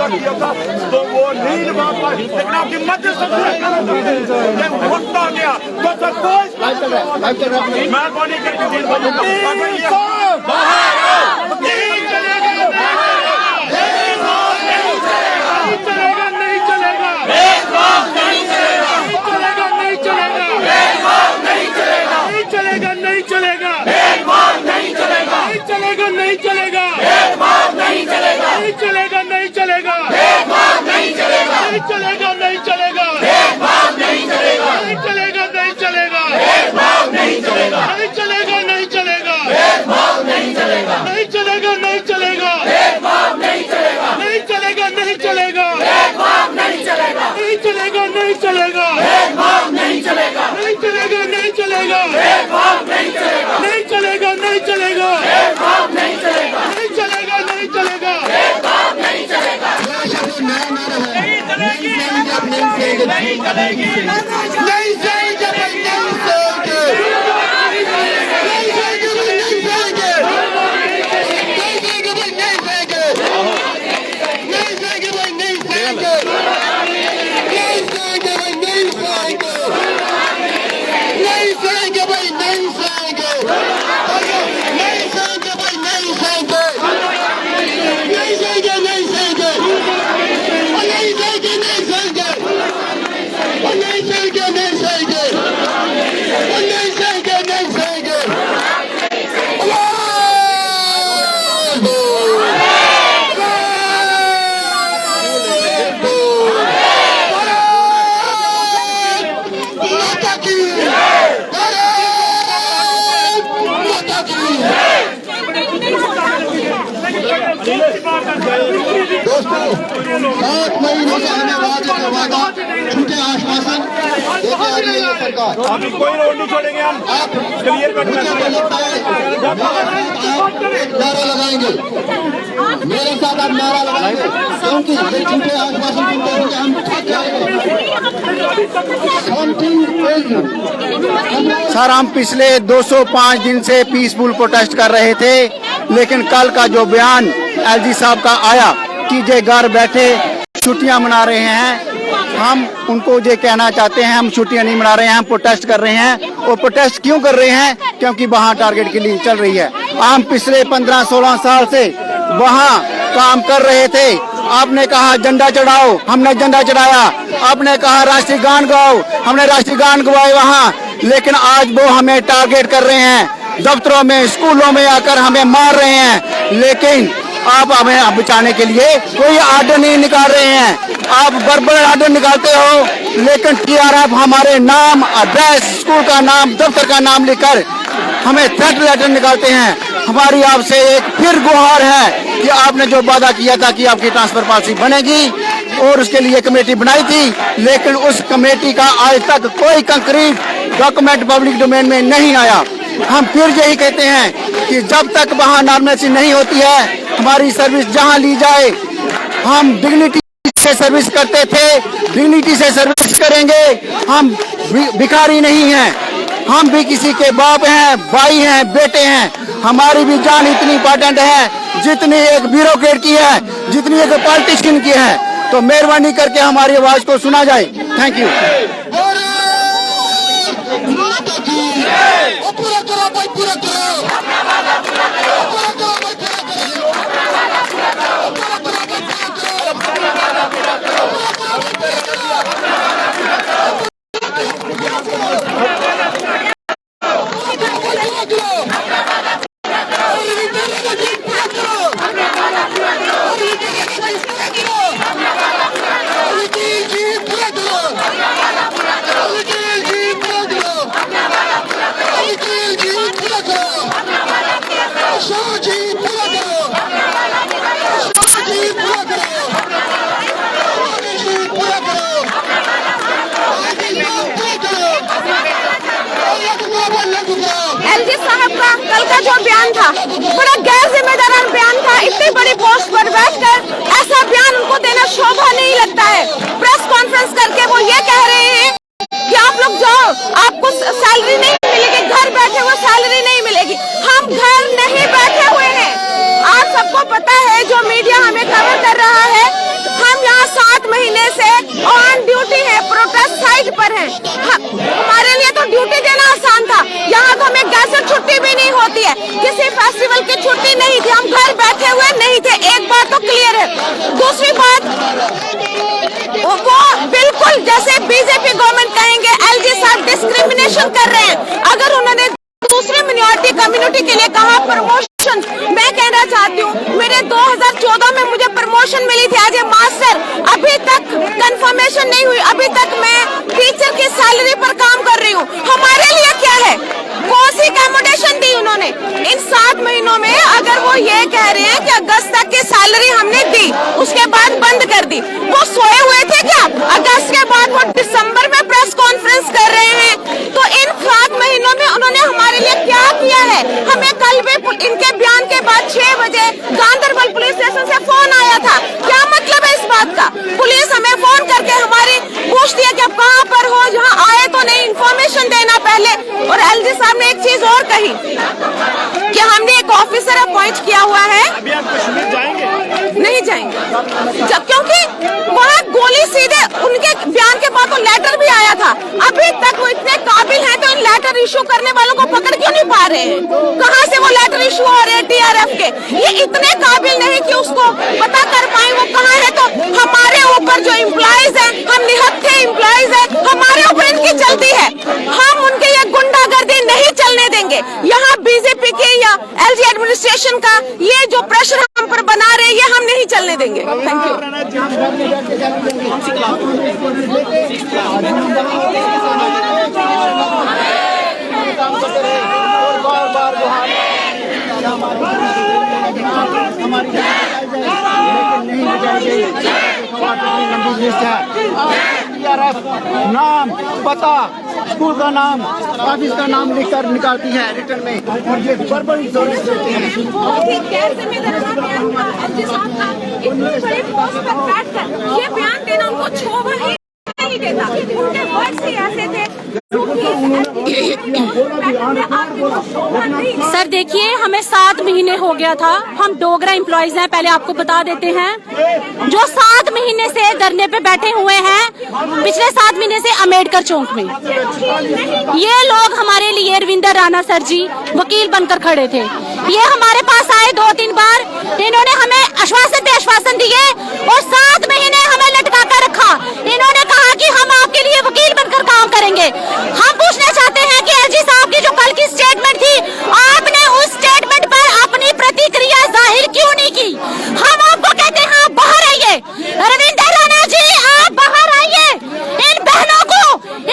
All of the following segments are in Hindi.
तो वो नहीं निभा पाए, लेकिन आपकी मध्य वक्त आ गया तो संतोष मेहरबानी करके दोस्तों 7 महीनों से हमें वादा झूठे आश्वासन देते आ रही है सरकार। अभी कोई रोड नहीं छोड़ेंगे हम, आप क्लियर नारा लगाएंगे, मेरे साथ आप नारा लगाएंगे, क्योंकि ये झूठे आश्वासन सुनते हुए हम थक जाएंगे। सर, हम पिछले 205 दिन से पीसफुल प्रोटेस्ट कर रहे थे, लेकिन कल का जो बयान एलजी साहब का आया कि जे घर बैठे छुट्टियां मना रहे हैं, हम उनको ये कहना चाहते हैं हम छुट्टियां नहीं मना रहे हैं, हम प्रोटेस्ट कर रहे हैं। और प्रोटेस्ट क्यों कर रहे हैं? क्योंकि वहाँ टारगेट की लिंक चल रही है। हम पिछले 15-16 साल से वहाँ काम कर रहे थे। आपने कहा झंडा चढ़ाओ, हमने झंडा चढ़ाया। आपने कहा राष्ट्रीय गान गाओ, हमने राष्ट्रीय गान गवाए वहाँ। लेकिन आज वो हमें टारगेट कर रहे हैं, दफ्तरों में, स्कूलों में आकर हमें मार रहे हैं। लेकिन आप हमें बचाने के लिए कोई आर्डर नहीं निकाल रहे हैं। आप गड़बड़ आर्डर निकालते हो, लेकिन TRF हमारे नाम, एड्रेस, स्कूल का नाम, दफ्तर का नाम लिखकर हमें थ्रेट लेटर निकालते हैं। हमारी आपसे एक फिर गुहार है कि आपने जो वादा किया था कि आपकी ट्रांसफर पॉलिसी बनेगी और उसके लिए कमेटी बनाई थी, लेकिन उस कमेटी का आज तक कोई कंक्रीट डॉक्यूमेंट पब्लिक डोमेन में नहीं आया। हम फिर यही कहते हैं कि जब तक वहाँ नॉर्मलिटी नहीं होती है, हमारी सर्विस जहाँ ली जाए, हम डिग्निटी से सर्विस करते थे, डिग्निटी से सर्विस करेंगे। हम भिखारी नहीं हैं, हम भी किसी के बाप हैं, भाई हैं, बेटे हैं। हमारी भी जान इतनी इम्पोर्टेंट है जितनी एक ब्यूरोक्रेट की है, जितनी एक पॉलिटिशियन की है। तो मेहरबानी करके हमारी आवाज को सुना जाए। Thank you. एलजी साहब का कल का जो बयान था बड़ा गैर जिम्मेदाराना बयान था। इतनी बड़ी पोस्ट पर बैठकर ऐसा बयान उनको देना शोभा नहीं लगता है। प्रेस कॉन्फ्रेंस करके वो ये कह रहे हैं कि आप लोग जाओ, आपको सैलरी नहीं मिलेगी, घर बैठे हुए सैलरी नहीं मिलेगी। हम घर नहीं बैठे हुए हैं। आप सबको पता है, जो मीडिया हमें कवर कर रहा है, प्रमोशन कर रहे हैं। अगर उन्होंने दूसरे मिनॉरिटी कम्युनिटी के लिए कहा प्रमोशन, मैं कहना चाहती हूँ मेरे 2014 में मुझे प्रमोशन मिली थी एज ए मास्टर, अभी तक कंफर्मेशन नहीं हुई, अभी तक मैं टीचर की सैलरी पर काम कर रही हूँ। हमारे लिए क्या है, कौन सी अकोमोडेशन दी उन्होंने इन 7 महीनों में? अगर वो ये कह रहे हैं कि अगस्त तक की सैलरी हमने दी, उसके बाद बंद कर दी, वो सोए हुए थे क्या? अगस्त के बाद वो दिसंबर में प्रेस कॉन्फ्रेंस कर रहे हैं, तो इन 7 महीनों में उन्होंने हमारे लिए क्या किया है? हमें कल भी इनके बयान के बाद 6 बजे गांधरबल पुलिस स्टेशन से फोन आया था। क्या मतलब है इस बात का? पुलिस हमें फोन करके हमारी पूछती है कि आप कहाँ पर हो, यहाँ आए तो नहीं, इंफॉर्मेशन देना पहले। और एलजी साहब ने एक चीज और कही कि हमने एक ऑफिसर अपॉइंट किया हुआ है। अभी आप कश्मीर जाएंगे? नहीं जाएंगे, जब क्योंकि वहाँ गोली सीधे उनके बयान के बाद तो लेटर भी आया था। अभी तक वो इतने काबिल हैं तो इन लेटर इशू करने वालों को पकड़ क्यों नहीं पा रहे हैं? कहाँ से वो लेटर इशू हो रहे हैं टीआरएफ के? ये इतने काबिल नहीं कि उसको पता कर पाए वो कहाँ है। तो हमारे ऊपर जो एम्प्लॉइज है, हम निहत्थे एम्प्लॉइज है, हमारे ऊपर इनकी चलती है। हम उनके ये गुंडागर्दी नहीं चलने देंगे। यहाँ बीजेपी के या एलजी एडमिनिस्ट्रेशन का ये जो प्रेशर हम पर बना रहे हैं, ये हम नहीं चलने देंगे। Thank you. नाम, पता, स्कूल का नाम, ऑफिस का नाम लिखकर निकालती है रिटर्न में, और ये बर्बर इंश्योरेंस देते हैं। बहुत ही गैर जिम्मेदाराना बयान था एलजी साहब का। इतनी बड़ी पोस्ट पर बैठकर ये बयान देना उनको शोभा ही नहीं देता। उनके वर्ड्स ही ऐसे थे। सर देखिए, हमें 7 महीने हो गया था। हम डोगरा एम्प्लॉइज हैं, पहले आपको बता देते हैं, जो 7 महीने से धरने पे बैठे हुए हैं, पिछले 7 महीने से अम्बेडकर चौक में। ये लोग हमारे लिए रविंदर राणा सर जी वकील बनकर खड़े थे। ये हमारे पास आए 2-3 बार, इन्होंने हमें आश्वासन दिए और 7 महीने हमें लटका कर रखा। इन्होंने कहा कि हम आपके लिए वकील बनकर काम करेंगे। हम पूछना चाहते हैं कि एलजी साहब की जो कल की स्टेटमेंट थी, आपने उस स्टेटमेंट पर अपनी प्रतिक्रिया जाहिर क्यों नहीं की? हम आपको कहते हैं आप बाहर आइए, रविंदर राणा जी आप बाहर आइए। इन बहनों को,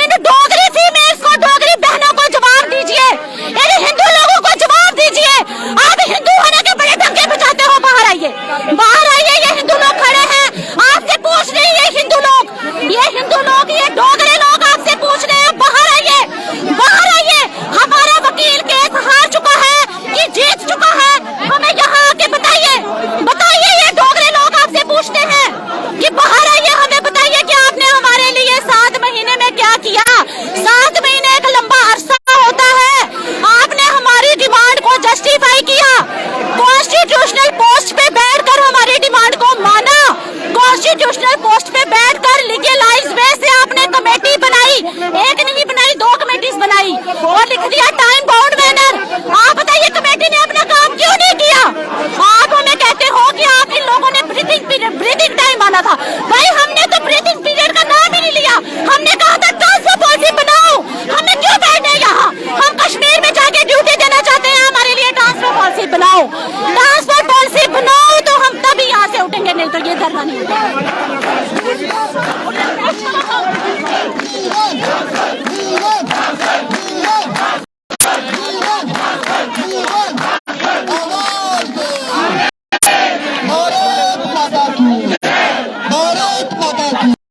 इन डोगरी फीमेल्स को, डोगरी बहनों को जवाब दीजिए, इन हिंदू लोगों को जवाब दीजिए। आप हिंदू होने के बड़े डंके बजाते हो, बाहर आइए, बाहर आइए। ये हिंदू लोग खड़े हैं, आपसे पूछ रहे हैं, ये हिंदू लोग, ये डोगरे लोग आपसे पूछ रहे हैं, बाहर आइए, बाहर आइए। हमारा वकील केस हार चुका है कि जीत चुका है? हमें यहाँ आके बताइए, बताइए। ये डोगरे लोग आपसे पूछते हैं कि बाहर आइए, हमें बताइए कि आपने हमारे लिए 7 महीने में क्या किया। 7 महीने एक लंबा अरसा होता है। आपने हमारी डिमांड को जस्टिफाई किया, कॉन्स्टिट्यूशनल पोस्ट पे बैठकर हमारी डिमांड को माना, कॉन्स्टिट्यूशनल पोस्ट पे बैठकर लीगलाइज वे से आपने कमेटी बनाई, एक नहीं बनाई, 2 कमेटीज बनाई और लिख दिया टाइम बाउंड मैनर। आप बताइए कमेटी ने अपना काम क्यों नहीं किया? आप हमें कहते हो कि आप इन लोगों ने ब्रीथिंग टाइम माना था। भाई हमने तो ब्रीथिंग पीरियड का नाम ही नहीं लिया। हमने कहा था ट्रांसफर पॉलिसी बनाओ, हमें क्यों बैठे यहाँ? हम कश्मीर में जाके ड्यूटी देना चाहते हैं, हमारे लिए ट्रांसफर पॉलिसी बनाओ, ट्रांसफर पॉलिसी बनाओ तो हम तभी यहाँ से उठेंगे, नहीं तो ये धरना नहीं उठेगा।